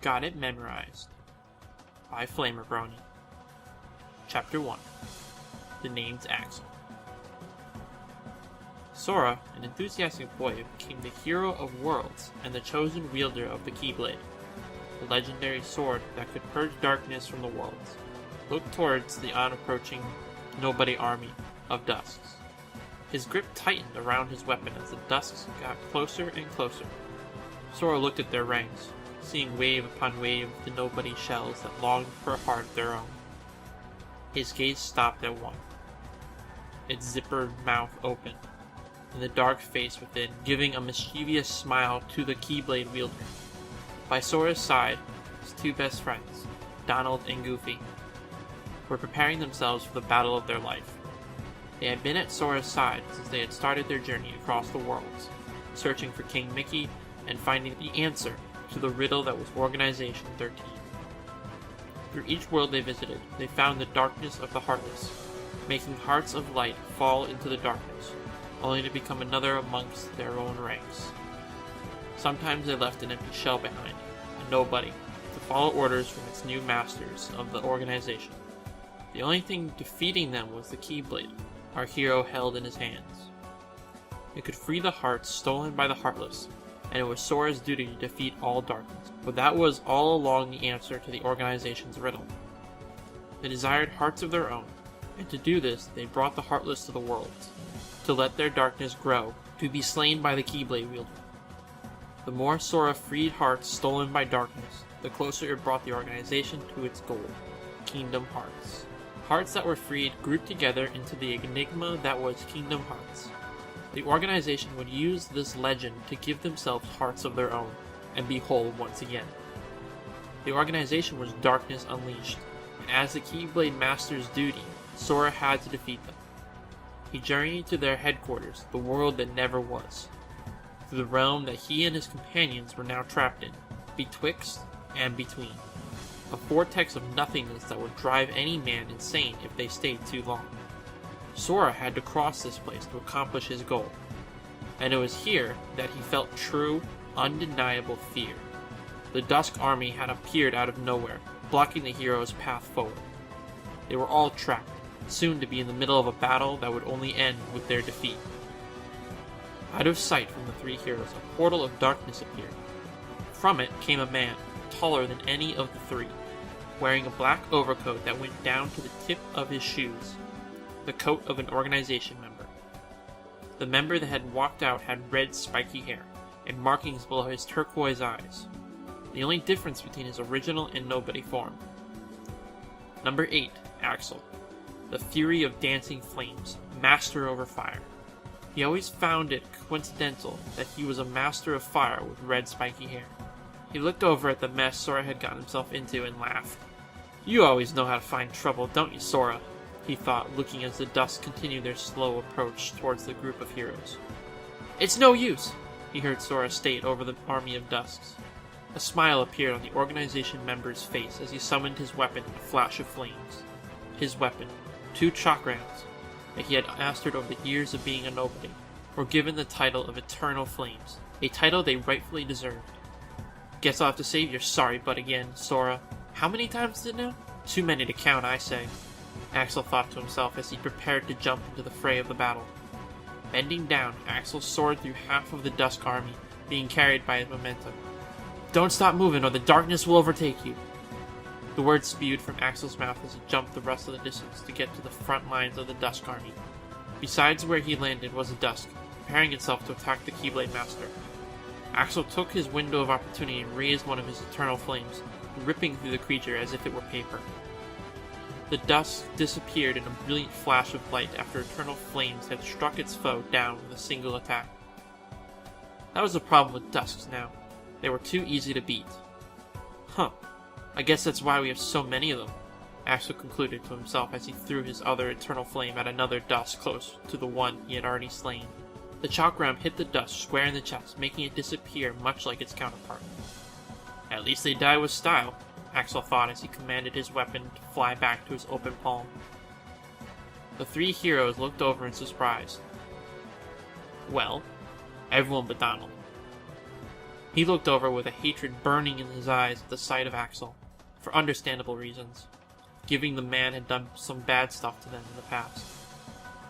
Got it memorized. By Flamerbrony. Chapter 1. The name's Axel. Sora, an enthusiastic boy, became the hero of worlds and the chosen wielder of the Keyblade, the legendary sword that could purge darkness from the worlds. Looked towards the on-approaching nobody army of Dusks. His grip tightened around his weapon as the Dusks got closer and closer. Sora looked at their ranks, seeing wave upon wave of the nobody shells that longed for a heart of their own. His gaze stopped at one, its zippered mouth open, and the dark face within giving a mischievous smile to the Keyblade wielder. By Sora's side, his two best friends, Donald and Goofy, were preparing themselves for the battle of their life. They had been at Sora's side since they had started their journey across the worlds, searching for King Mickey and finding the answer to the riddle that was Organization 13. Through each world they visited, they found the darkness of the Heartless, making hearts of light fall into the darkness, only to become another amongst their own ranks. Sometimes they left an empty shell behind, a nobody, to follow orders from its new masters of the organization. The only thing defeating them was the Keyblade our hero held in his hands. It could free the hearts stolen by the Heartless, and it was Sora's duty to defeat all darkness. But that was all along the answer to the organization's riddle. They desired hearts of their own, and to do this they brought the Heartless to the worlds, to let their darkness grow, to be slain by the Keyblade wielder. The more Sora freed hearts stolen by darkness, the closer it brought the organization to its goal, Kingdom Hearts. Hearts that were freed grouped together into the enigma that was Kingdom Hearts. The organization would use this legend to give themselves hearts of their own, and be whole once again. The organization was Darkness Unleashed, and as the Keyblade Master's duty, Sora had to defeat them. He journeyed to their headquarters, the world that never was, to the realm that he and his companions were now trapped in, betwixt and between. A vortex of nothingness that would drive any man insane if they stayed too long. Sora had to cross this place to accomplish his goal, and it was here that he felt true, undeniable fear. The Dusk Army had appeared out of nowhere, blocking the hero's path forward. They were all trapped, soon to be in the middle of a battle that would only end with their defeat. Out of sight from the three heroes, a portal of darkness appeared. From it came a man, taller than any of the three, wearing a black overcoat that went down to the tip of his shoes, the coat of an organization member. The member that had walked out had red spiky hair, and markings below his turquoise eyes, the only difference between his original and nobody form. Number 8, Axel, the fury of dancing flames, master over fire. He always found it coincidental that he was a master of fire with red spiky hair. He looked over at the mess Sora had gotten himself into and laughed. "You always know how to find trouble, don't you, Sora?" he thought, looking as the Dusks continued their slow approach towards the group of heroes. "It's no use," he heard Sora state over the army of Dusks. A smile appeared on the organization member's face as he summoned his weapon in a flash of flames. His weapon, 2 chakrams, that he had mastered over the years of being a nobody, were given the title of Eternal Flames, a title they rightfully deserved. "Guess I'll have to save your sorry butt again, Sora. How many times is it now? Too many to count, I say," Axel thought to himself as he prepared to jump into the fray of the battle. Bending down, Axel soared through half of the Dusk Army, being carried by his momentum. "Don't stop moving or the darkness will overtake you." The words spewed from Axel's mouth as he jumped the rest of the distance to get to the front lines of the Dusk Army. Besides where he landed was a Dusk, preparing itself to attack the Keyblade Master. Axel took his window of opportunity and raised one of his eternal flames, ripping through the creature as if it were paper. The Dusk disappeared in a brilliant flash of light after eternal flames had struck its foe down with a single attack. That was the problem with Dusks now. They were too easy to beat. "Huh, I guess that's why we have so many of them," Axel concluded to himself as he threw his other eternal flame at another Dusk close to the one he had already slain. The chakram hit the Dusk square in the chest, making it disappear much like its counterpart. "At least they die with style," Axel thought as he commanded his weapon to fly back to his open palm. The three heroes looked over in surprise. Well, everyone but Donald. He looked over with a hatred burning in his eyes at the sight of Axel, for understandable reasons, given the man had done some bad stuff to them in the past.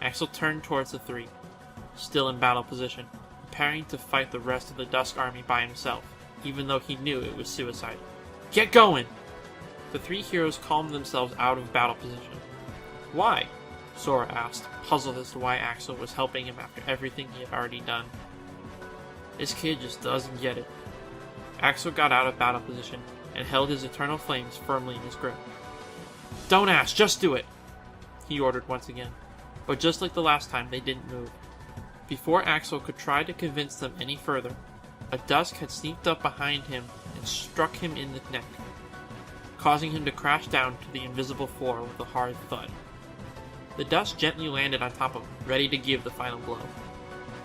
Axel turned towards the three, still in battle position, preparing to fight the rest of the Dusk army by himself, even though he knew it was suicide. Get going! The three heroes calmed themselves out of battle position. Why? Sora asked, puzzled as to why Axel was helping him after everything he had already done. This kid just doesn't get it. Axel got out of battle position and held his eternal flames firmly in his grip. Don't ask, just do it! He ordered once again. But just like the last time, they didn't move. Before Axel could try to convince them any further, a Dusk had sneaked up behind him and struck him in the neck, causing him to crash down to the invisible floor with a hard thud. The Dusk gently landed on top of him, ready to give the final blow.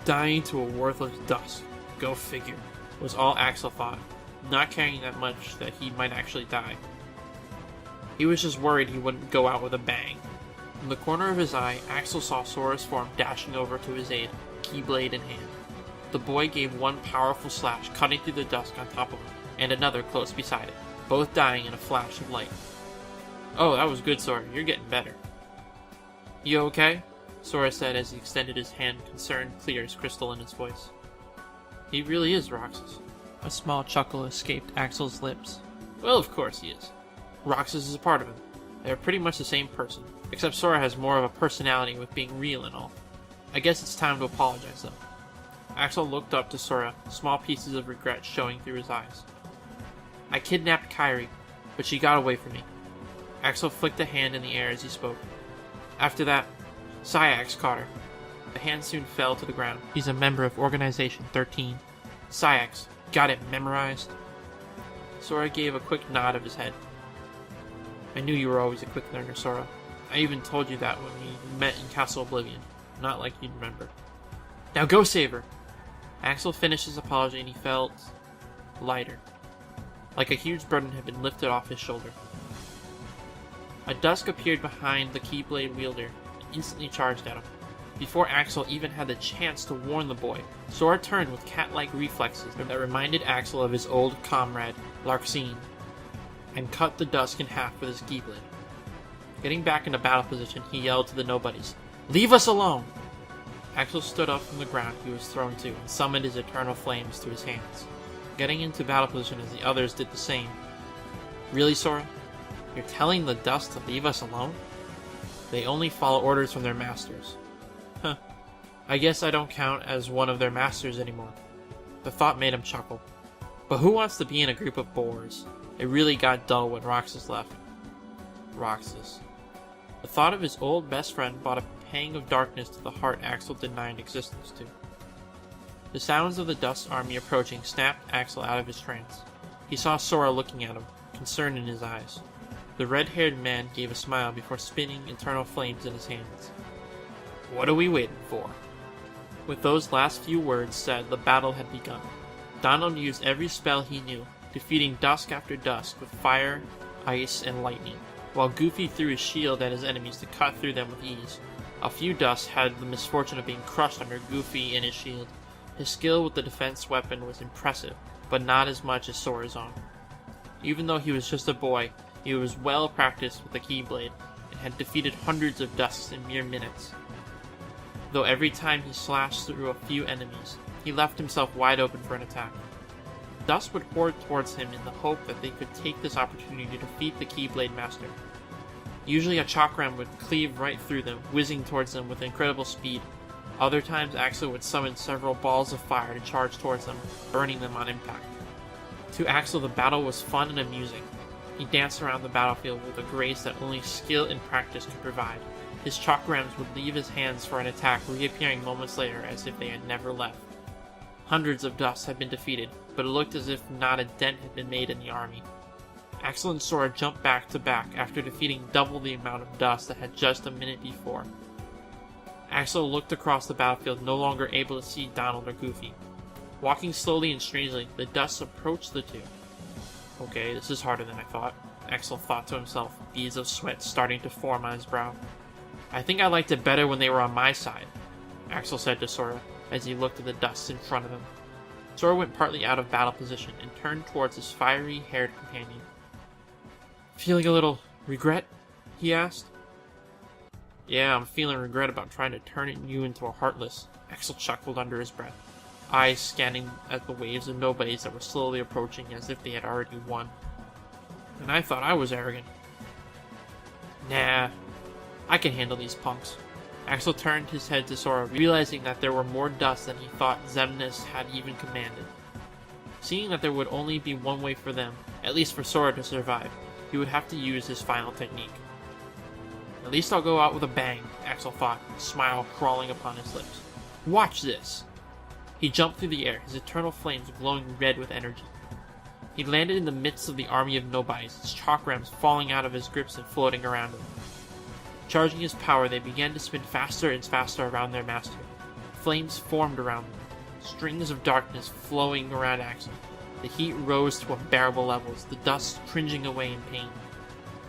Dying to a worthless Dusk, go figure, was all Axel thought, not caring that much that he might actually die. He was just worried he wouldn't go out with a bang. From the corner of his eye, Axel saw Sora's form dashing over to his aid, keyblade in hand. The boy gave one powerful slash, cutting through the Dusk on top of him, and another close beside it, both dying in a flash of light. Oh, that was good, Sora. You're getting better. You okay? Sora said as he extended his hand, concerned, clear as crystal in his voice. He really is, Roxas. A small chuckle escaped Axel's lips. Well, of course he is. Roxas is a part of him. They're pretty much the same person, except Sora has more of a personality with being real and all. I guess it's time to apologize, though. Axel looked up to Sora, small pieces of regret showing through his eyes. I kidnapped Kairi, but she got away from me. Axel flicked a hand in the air as he spoke. After that, Syax caught her. The hand soon fell to the ground. He's a member of Organization 13. Syax, got it memorized? Sora gave a quick nod of his head. I knew you were always a quick learner, Sora. I even told you that when we met in Castle Oblivion. Not like you'd remember. Now go save her! Axel finished his apology and he felt lighter. Like a huge burden had been lifted off his shoulder. A Dusk appeared behind the Keyblade wielder and instantly charged at him. Before Axel even had the chance to warn the boy, Sora turned with cat-like reflexes that reminded Axel of his old comrade, Larxene, and cut the Dusk in half with his Keyblade. Getting back into battle position, he yelled to the nobodies, "Leave us alone!" Axel stood up from the ground he was thrown to and summoned his eternal flames to his hands, getting into battle position as the others did the same. Really, Sora? You're telling the Dusk to leave us alone? They only follow orders from their masters. Huh. I guess I don't count as one of their masters anymore. The thought made him chuckle. But who wants to be in a group of boars? It really got dull when Roxas left. Roxas. The thought of his old best friend brought a pang of darkness to the heart Axel denied existence to. The sounds of the Dusk army approaching snapped Axel out of his trance. He saw Sora looking at him, concern in his eyes. The red-haired man gave a smile before spinning eternal flames in his hands. What are we waiting for? With those last few words said, the battle had begun. Donald used every spell he knew, defeating Dusk after Dusk with fire, ice, and lightning, while Goofy threw his shield at his enemies to cut through them with ease. A few Dusks had the misfortune of being crushed under Goofy and his shield. His skill with the defense weapon was impressive, but not as much as Sora's own. Even though he was just a boy, he was well practiced with the Keyblade, and had defeated hundreds of Dusks in mere minutes. Though every time he slashed through a few enemies, he left himself wide open for an attack. Dust would pour towards him in the hope that they could take this opportunity to defeat the Keyblade Master. Usually a chakram would cleave right through them, whizzing towards them with incredible speed. Other times Axel would summon several balls of fire to charge towards them, burning them on impact. To Axel, the battle was fun and amusing. He danced around the battlefield with a grace that only skill and practice could provide. His chakrams would leave his hands for an attack, reappearing moments later as if they had never left. Hundreds of Dusks had been defeated, but it looked as if not a dent had been made in the army. Axel and Sora jumped back to back after defeating double the amount of Dust that had just a minute before. Axel looked across the battlefield, no longer able to see Donald or Goofy. Walking slowly and strangely, the Dusts approached the two. Okay, this is harder than I thought, Axel thought to himself, beads of sweat starting to form on his brow. I think I liked it better when they were on my side, Axel said to Sora, as he looked at the Dusts in front of him. Sora went partly out of battle position and turned towards his fiery-haired companion. "Feeling a little regret?" he asked. "Yeah, I'm feeling regret about trying to turn you into a Heartless," Axel chuckled under his breath, eyes scanning at the waves of nobodies that were slowly approaching as if they had already won. "And I thought I was arrogant." "Nah, I can handle these punks." Axel turned his head to Sora, realizing that there were more dust than he thought Xemnas had even commanded. Seeing that there would only be one way for them, at least for Sora to survive, he would have to use his final technique. "At least I'll go out with a bang," Axel thought, a smile crawling upon his lips. "Watch this!" He jumped through the air, his eternal flames glowing red with energy. He landed in the midst of the army of nobodies, his chakrams falling out of his grips and floating around him. Charging his power, they began to spin faster and faster around their master. Flames formed around them, strings of darkness flowing around Axel. The heat rose to unbearable levels, the dust cringing away in pain.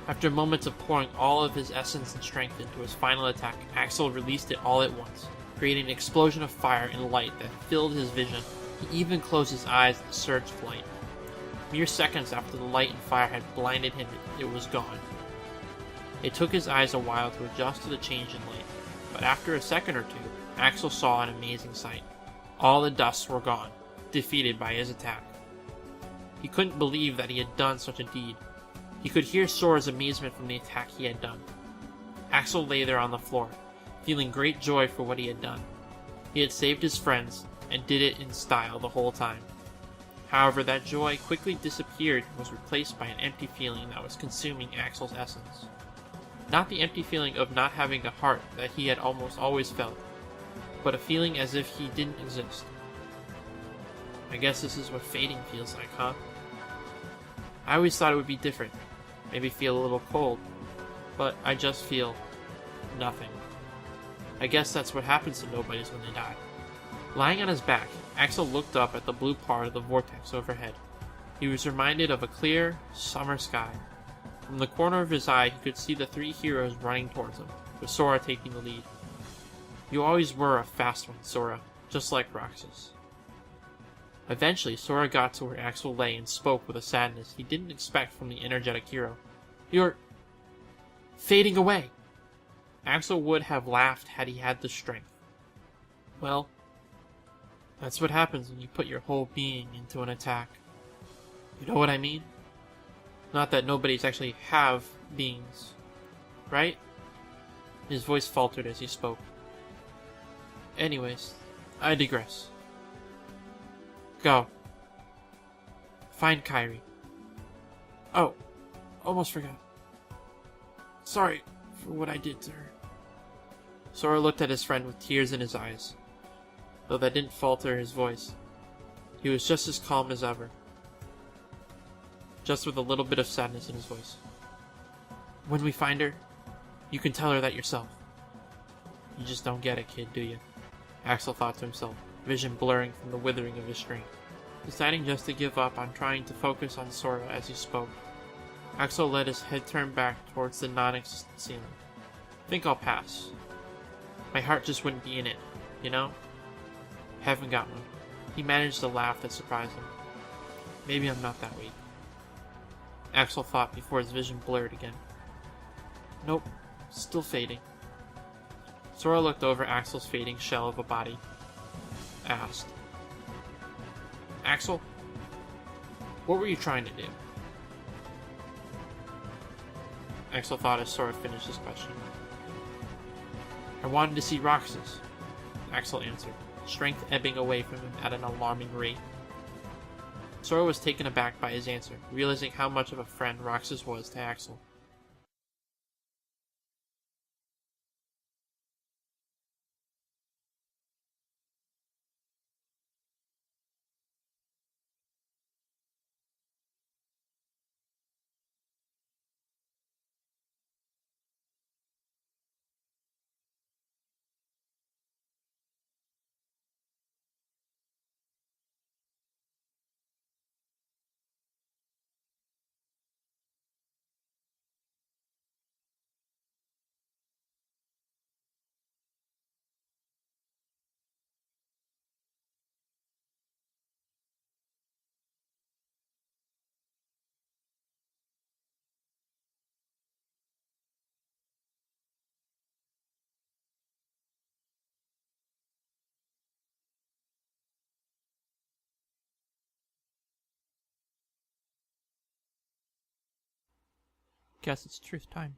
After moments of pouring all of his essence and strength into his final attack, Axel released it all at once, creating an explosion of fire and light that filled his vision. He even closed his eyes at the surge of light. Mere seconds after the light and fire had blinded him, it was gone. It took his eyes a while to adjust to the change in light, but after a second or two, Axel saw an amazing sight. All the dusts were gone, defeated by his attack. He couldn't believe that he had done such a deed. He could hear Sora's amazement from the attack he had done. Axel lay there on the floor, feeling great joy for what he had done. He had saved his friends, and did it in style the whole time. However, that joy quickly disappeared and was replaced by an empty feeling that was consuming Axel's essence. Not the empty feeling of not having a heart that he had almost always felt, but a feeling as if he didn't exist. I guess this is what fading feels like, huh? I always thought it would be different, maybe feel a little cold, but I just feel nothing. I guess that's what happens to nobodies when they die. Lying on his back, Axel looked up at the blue part of the vortex overhead. He was reminded of a clear, summer sky. From the corner of his eye, he could see the three heroes running towards him, with Sora taking the lead. "You always were a fast one, Sora, just like Roxas." Eventually, Sora got to where Axel lay and spoke with a sadness he didn't expect from the energetic hero. "You're fading away." Axel would have laughed had he had the strength. Well, that's what happens when you put your whole being into an attack. You know what I mean? Not that nobodies actually have beings, right? His voice faltered as he spoke. Anyways, I digress. Go. Find Kairi. Oh, almost forgot. Sorry for what I did to her. Sora looked at his friend with tears in his eyes, though that didn't falter his voice. He was just as calm as ever, just with a little bit of sadness in his voice. "When we find her, you can tell her that yourself." "You just don't get it, kid, do you?" Axel thought to himself, vision blurring from the withering of his strength. Deciding just to give up on trying to focus on Sora as he spoke, Axel let his head turn back towards the non-existent ceiling. "Think I'll pass. My heart just wouldn't be in it, you know? Haven't got one." He managed a laugh that surprised him. "Maybe I'm not that weak," Axel thought before his vision blurred again. "Nope, still fading." Sora looked over Axel's fading shell of a body. Asked, "Axel, what were you trying to do?" Axel thought as Sora finished his question. "I wanted to see Roxas," Axel answered, strength ebbing away from him at an alarming rate. Sora was taken aback by his answer, realizing how much of a friend Roxas was to Axel. guess it's truth time.